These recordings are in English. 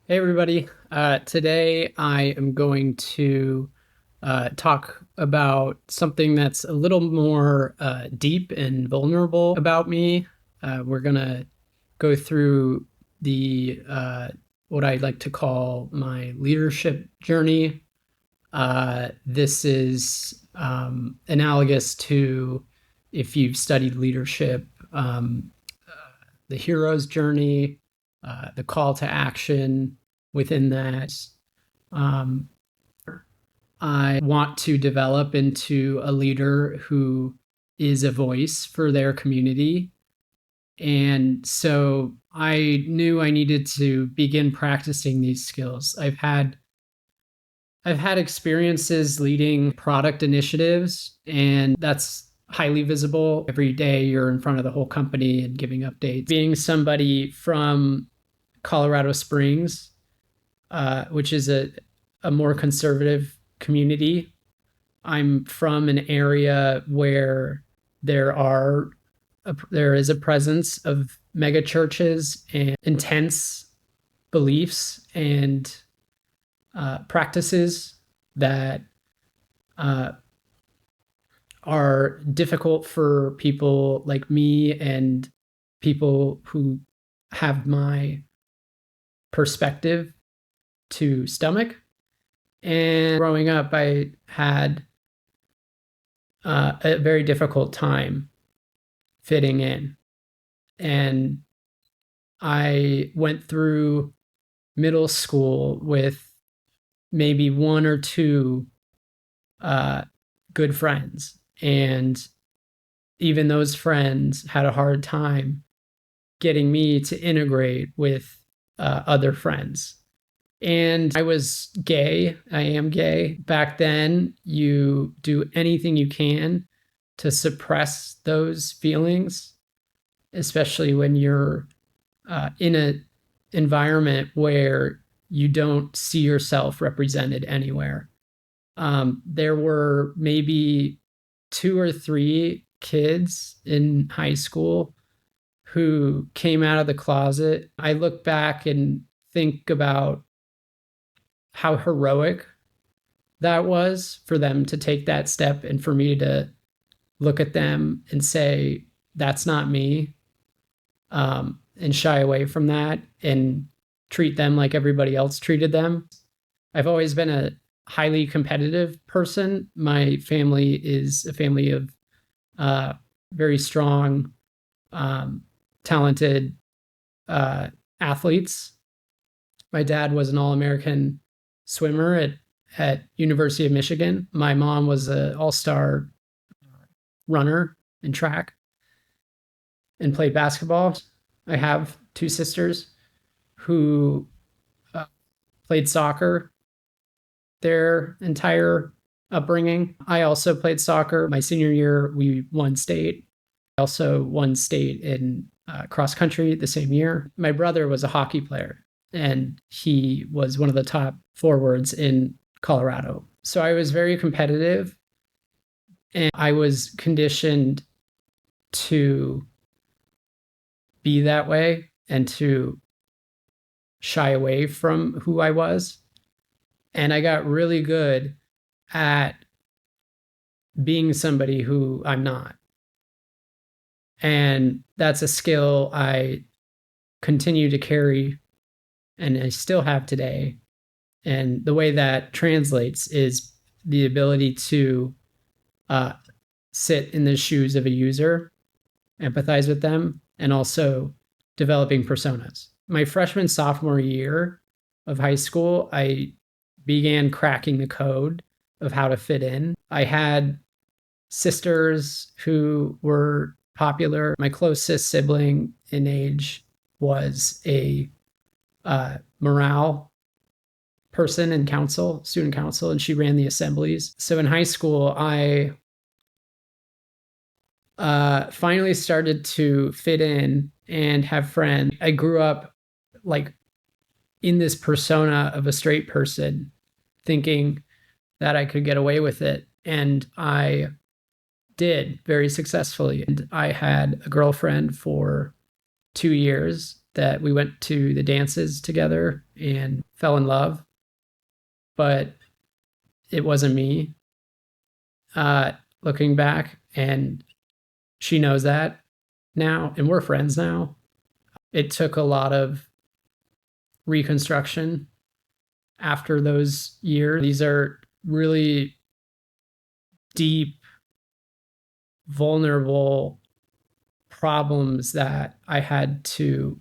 Hey, everybody. Today I am going to talk about something that's a little more deep and vulnerable about me. We're going to go through the what I like to call my leadership journey. This is analogous to if you've studied leadership, the hero's journey, the call to action within that. Um, I want to develop into a leader who is a voice for their community. And so I knew I needed to begin practicing these skills. I've had experiences leading product initiatives, and that's highly visible. Every day you're in front of the whole company and giving updates. Being somebody from Colorado Springs, which is a more conservative community, I'm from an area where there is a presence of mega churches and intense beliefs and practices that uh, are difficult for people like me and people who have my perspective to stomach. And growing up, I had a very difficult time fitting in. And I went through middle school with maybe one or two uh, good friends. And even those friends had a hard time getting me to integrate with other friends. And I was gay. I am gay. Back then, you do anything you can to suppress those feelings, especially when you're in an environment where you don't see yourself represented anywhere. There were maybe two or three kids in high school who came out of the closet. I look back and think about how heroic that was for them to take that step and for me to look at them and say, that's not me, and shy away from that and treat them like everybody else treated them. I've always been a highly competitive person. My family is a family of uh, very strong, um, talented uh, athletes. My dad was an All-American swimmer at University of Michigan. My mom was an all-star runner in track and played basketball. I have two sisters who uh, played soccer their entire upbringing. I also played soccer. My senior year, we won state. I also won state in cross country the same year. My brother was a hockey player, and he was one of the top forwards in Colorado. So I was very competitive, and I was conditioned to be that way and to shy away from who I was. And I got really good at being somebody who I'm not. And that's a skill I continue to carry and I still have today. And the way that translates is the ability to uh, sit in the shoes of a user, empathize with them, and also developing personas. My freshman, sophomore year of high school, I began cracking the code of how to fit in. I had sisters who were popular. My closest sibling in age was a morale person in council, student council, and she ran the assemblies. So in high school, I finally started to fit in and have friends. I grew up like in this persona of a straight person, thinking that I could get away with it. And I did very successfully. And I had a girlfriend for 2 years that we went to the dances together and fell in love, but it wasn't me. Looking back, and she knows that now, and we're friends now. It took a lot of reconstruction after those years. These are really deep, vulnerable problems that I had to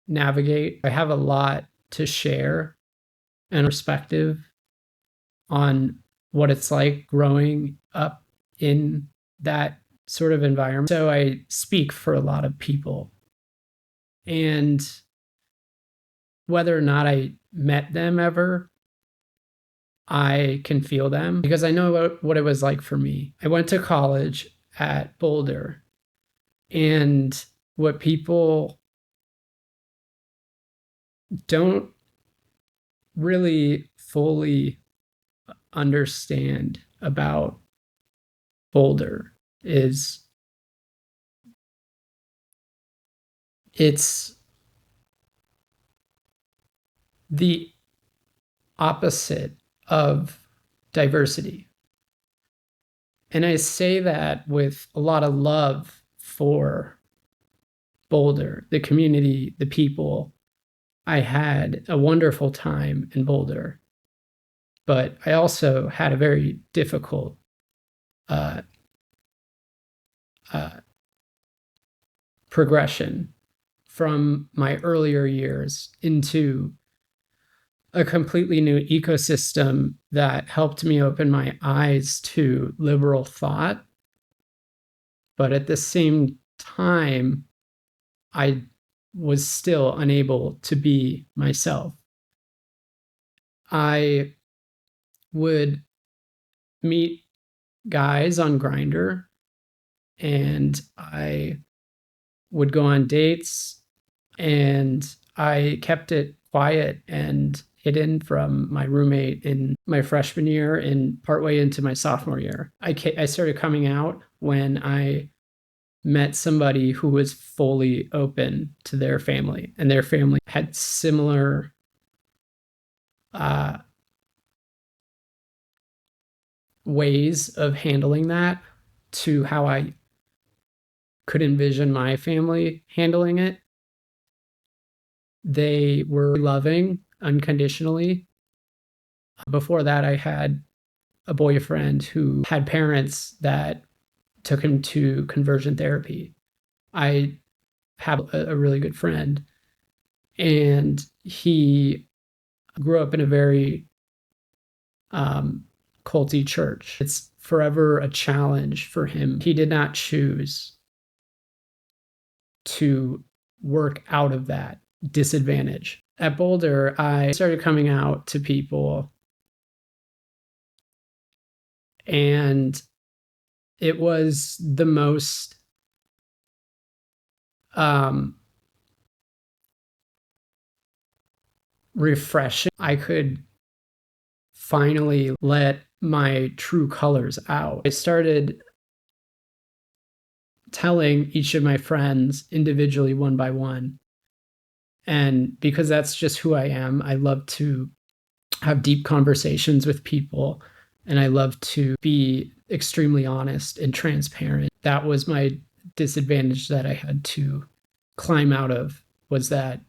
navigate. I have a lot to share and perspective on what it's like growing up in that sort of environment. So I speak for a lot of people. And whether or not I met them ever, I can feel them because I know what it was like for me. I went to college at Boulder, and what people don't really fully understand about Boulder is it's the opposite of diversity. And I say that with a lot of love for Boulder, the community, the people. I had a wonderful time in Boulder, but I also had a very difficult uh, uh, progression from my earlier years into a completely new ecosystem that helped me open my eyes to liberal thought. But at the same time, I was still unable to be myself. I would meet guys on Grindr, and I would go on dates, and I kept it quiet and hidden from my roommate in my freshman year and partway into my sophomore year. I started coming out when I met somebody who was fully open to their family, and their family had similar ways of handling that to how I could envision my family handling it. They were loving unconditionally. Before that, I had a boyfriend who had parents that took him to conversion therapy. I have a really good friend, and he grew up in a very culty church. It's forever a challenge for him. He did not choose to work out of that disadvantage. At Boulder, I started coming out to people, and it was the most refreshing. I could finally let my true colors out. I started telling each of my friends individually, one by one. And because that's just who I am, I love to have deep conversations with people, and I love to be extremely honest and transparent. That was my disadvantage that I had to climb out of, was that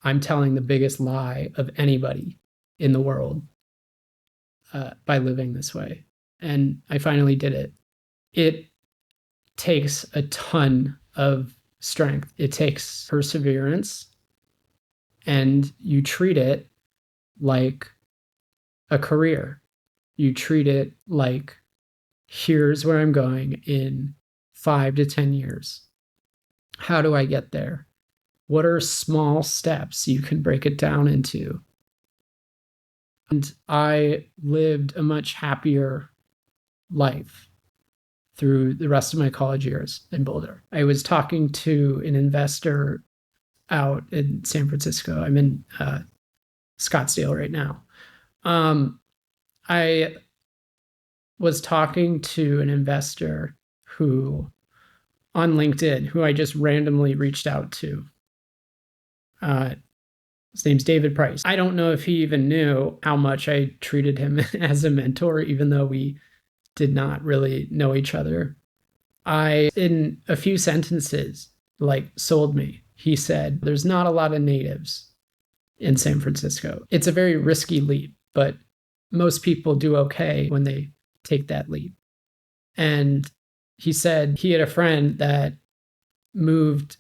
I'm telling the biggest lie of anybody in the world by living this way. And I finally did it. It takes a ton of strength. It takes perseverance, and you treat it like a career. You treat it like, here's where I'm going in 5 to 10 years. How do I get there? What are small steps you can break it down into? And I lived a much happier life through the rest of my college years in Boulder. I was talking to an investor out in San Francisco. I'm in Scottsdale right now. I was talking to an investor who on LinkedIn who I just randomly reached out to. His name's David Price. I don't know if he even knew how much I treated him as a mentor, even though we did not really know each other. In a few sentences, sold me. He said, there's not a lot of natives in San Francisco. It's a very risky leap, but most people do okay when they take that leap. And he said he had a friend that moved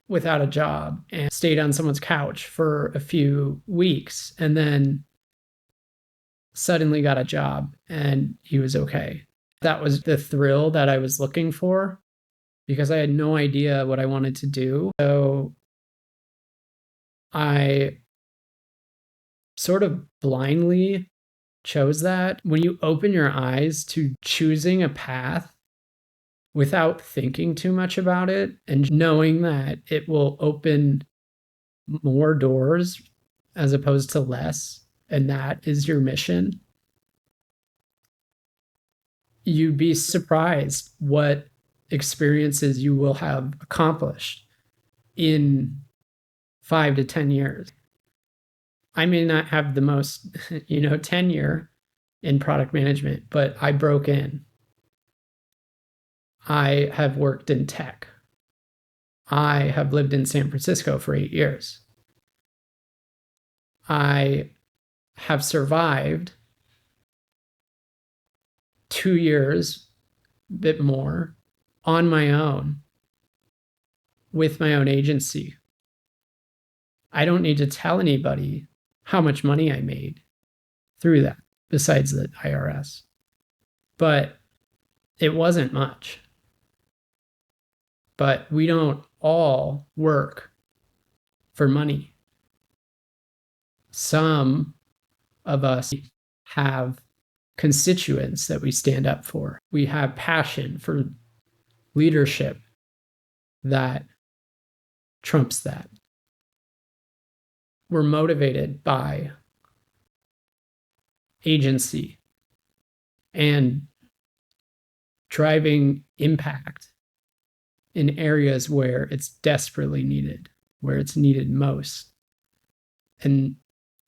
without a job and stayed on someone's couch for a few weeks and then suddenly got a job and he was okay. That was the thrill that I was looking for because I had no idea what I wanted to do. So I sort of blindly chose that. When you open your eyes to choosing a path without thinking too much about it and knowing that it will open more doors as opposed to less, and that is your mission, you'd be surprised what experiences you will have accomplished in 5 to 10 years. I may not have the most, tenure in product management, but I broke in. I have worked in tech. I have lived in San Francisco for 8 years. I have survived 2 years, a bit more, on my own with my own agency. I don't need to tell anybody how much money I made through that, besides the IRS. But it wasn't much. But we don't all work for money. Some of us have constituents that we stand up for. We have passion for leadership that trumps that. We're motivated by agency and driving impact in areas where it's desperately needed, where it's needed most. And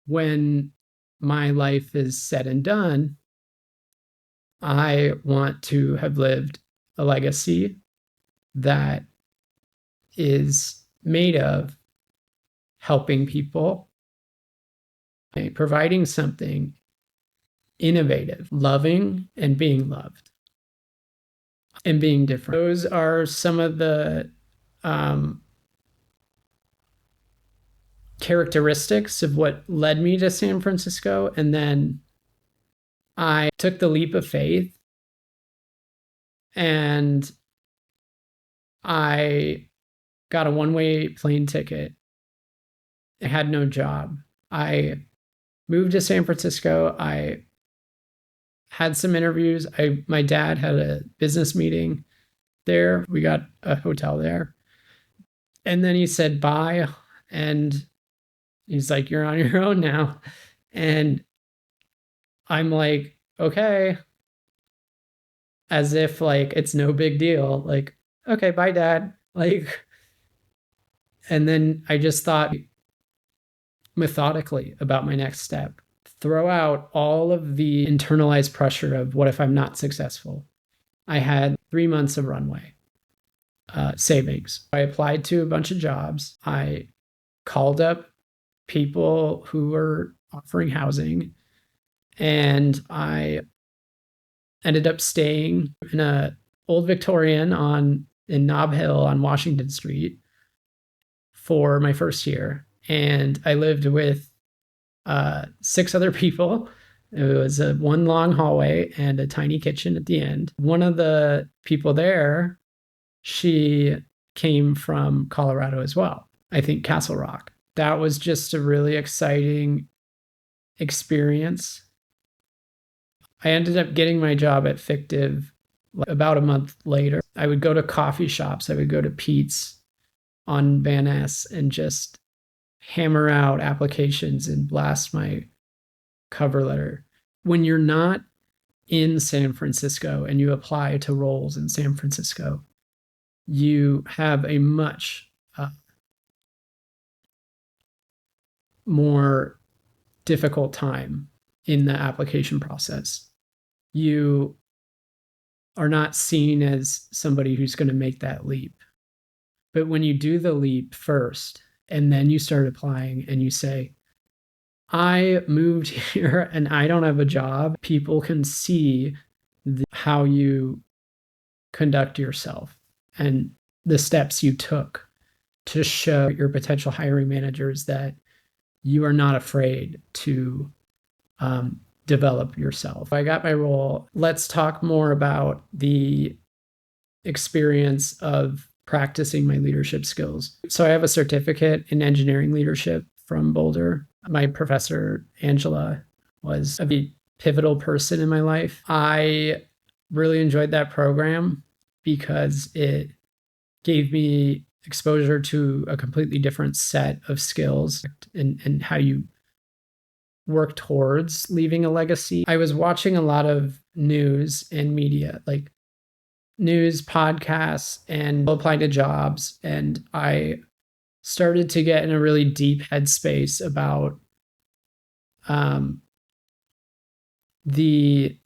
when my life is said and done, I want to have lived a legacy that is made of helping people, providing something innovative, loving and being loved, and being different. Those are some of the characteristics of what led me to San Francisco. And then I took the leap of faith and I got a one-way plane ticket. I had no job. I moved to San Francisco. I had some interviews. My dad had a business meeting there. We got a hotel there. And then he said bye. And he's like, you're on your own now. And I'm like, okay. As if it's no big deal. Okay, bye, Dad. And then I just thought methodically about my next step. Throw out all of the internalized pressure of what if I'm not successful. I had 3 months of runway savings. I applied to a bunch of jobs. I called up people who were offering housing, and I ended up staying in a old Victorian in Nob Hill on Washington Street for my first year. And I lived with 6 other people. It was one long hallway and a tiny kitchen at the end. One of the people there, she came from Colorado as well. I think Castle Rock. That was just a really exciting experience. I ended up getting my job at Fictive about a month later. I would go to coffee shops. I would go to Pete's on Van Ness and just hammer out applications and blast my cover letter. When you're not in San Francisco and you apply to roles in San Francisco, you have a much more difficult time in the application process. You are not seen as somebody who's going to make that leap. But when you do the leap first and then you start applying and you say, I moved here and I don't have a job, people can see how you conduct yourself and the steps you took to show your potential hiring managers that you are not afraid to develop yourself. I got my role. Let's talk more about the experience of practicing my leadership skills. So I have a certificate in engineering leadership from Boulder. My professor, Angela, was a pivotal person in my life. I really enjoyed that program because it gave me exposure to a completely different set of skills and how you work towards leaving a legacy. I was watching a lot of news and media, like news podcasts, and applying to jobs. And I started to get in a really deep headspace about the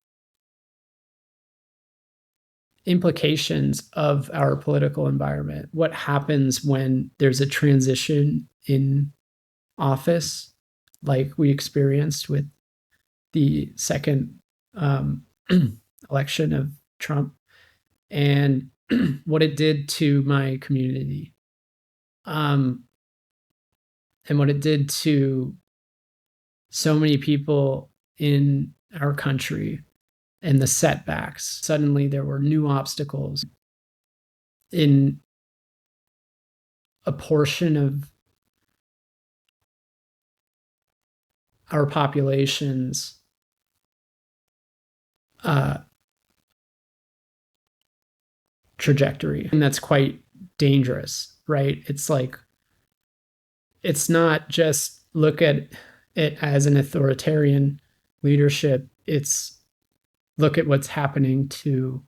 implications of our political environment. What happens when there's a transition in office, like we experienced with the second election of Trump, and what it did to my community, and what it did to so many people in our country and the setbacks. Suddenly there were new obstacles in a portion of our population's trajectory. And that's quite dangerous, right? It's like, it's not just look at it as an authoritarian leadership. It's look at what's happening to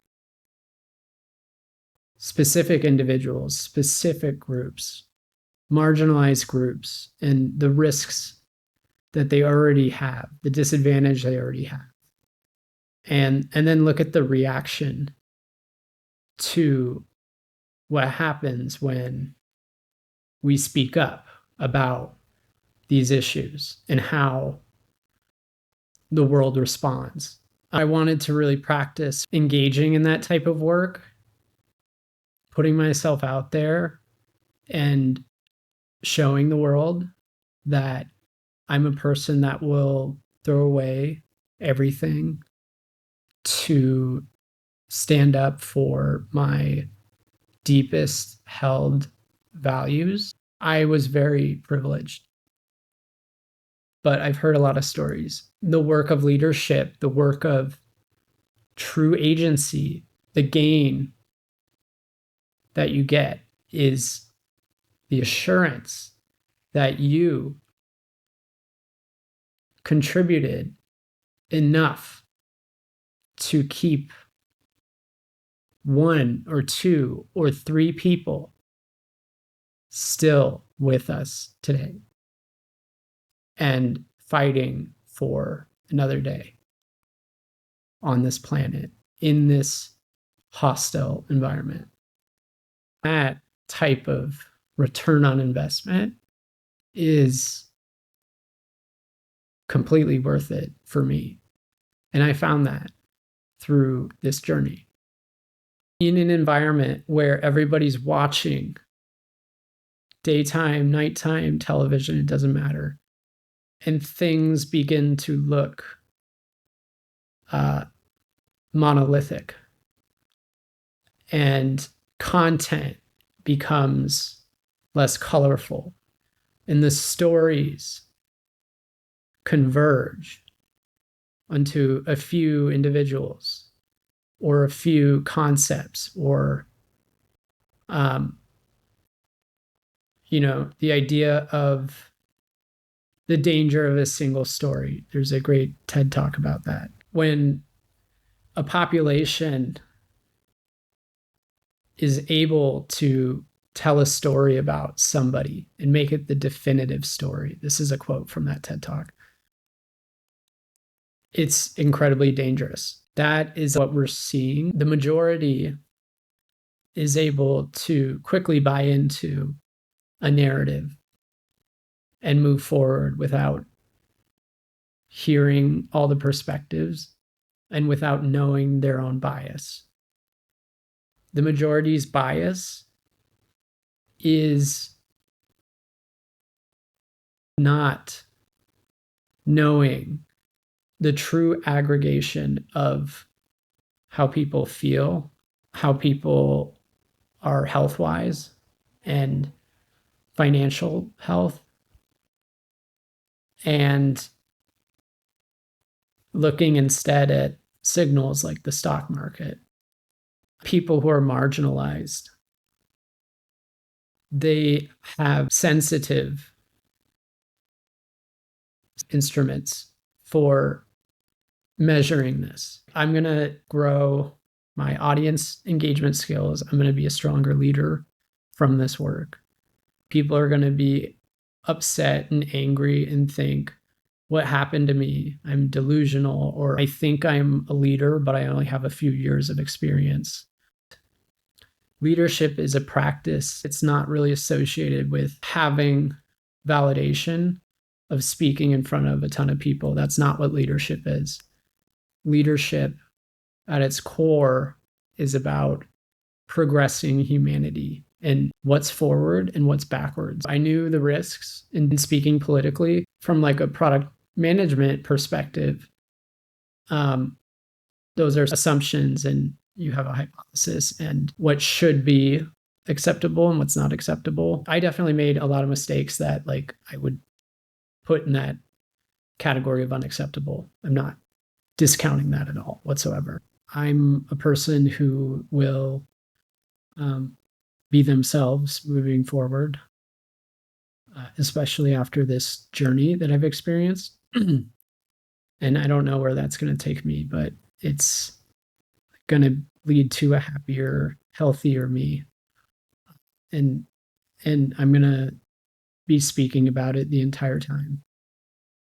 specific individuals, specific groups, marginalized groups, and the risks that they already have, the disadvantage they already have. And then look at the reaction to what happens when we speak up about these issues and how the world responds. I wanted to really practice engaging in that type of work, putting myself out there and showing the world that I'm a person that will throw away everything to stand up for my deepest held values. I was very privileged, but I've heard a lot of stories. The work of leadership, the work of true agency, the gain that you get is the assurance that you contributed enough to keep one or two or three people still with us today and fighting for another day on this planet in this hostile environment. That type of return on investment is completely worth it for me. And I found that through this journey. In an environment where everybody's watching daytime, nighttime television, it doesn't matter, and things begin to look monolithic and content becomes less colorful and the stories converge onto a few individuals or a few concepts or the idea of the danger of a single story. There's a great TED talk about that. When a population is able to tell a story about somebody and make it the definitive story. This is a quote from that TED Talk. It's incredibly dangerous. That is what we're seeing. The majority is able to quickly buy into a narrative and move forward without hearing all the perspectives and without knowing their own bias. The majority's bias is not knowing the true aggregation of how people feel, how people are health-wise and financial health, and looking instead at signals like the stock market. People who are marginalized, they have sensitive instruments for measuring this. I'm going to grow my audience engagement skills. I'm going to be a stronger leader from this work. People are going to be upset and angry and think, what happened to me? I'm delusional, or I think I'm a leader, but I only have a few years of experience. Leadership is a practice. It's not really associated with having validation of speaking in front of a ton of people. That's not what leadership is. Leadership at its core is about progressing humanity and what's forward and what's backwards. I knew the risks in speaking politically from like a product management perspective. Those are assumptions, and you have a hypothesis and what should be acceptable and what's not acceptable. I definitely made a lot of mistakes that like I would put in that category of unacceptable. I'm not discounting that at all whatsoever. I'm a person who will be themselves moving forward, especially after this journey that I've experienced. And I don't know where that's going to take me, but it's going to lead to a happier, healthier me. And I'm going to be speaking about it the entire time.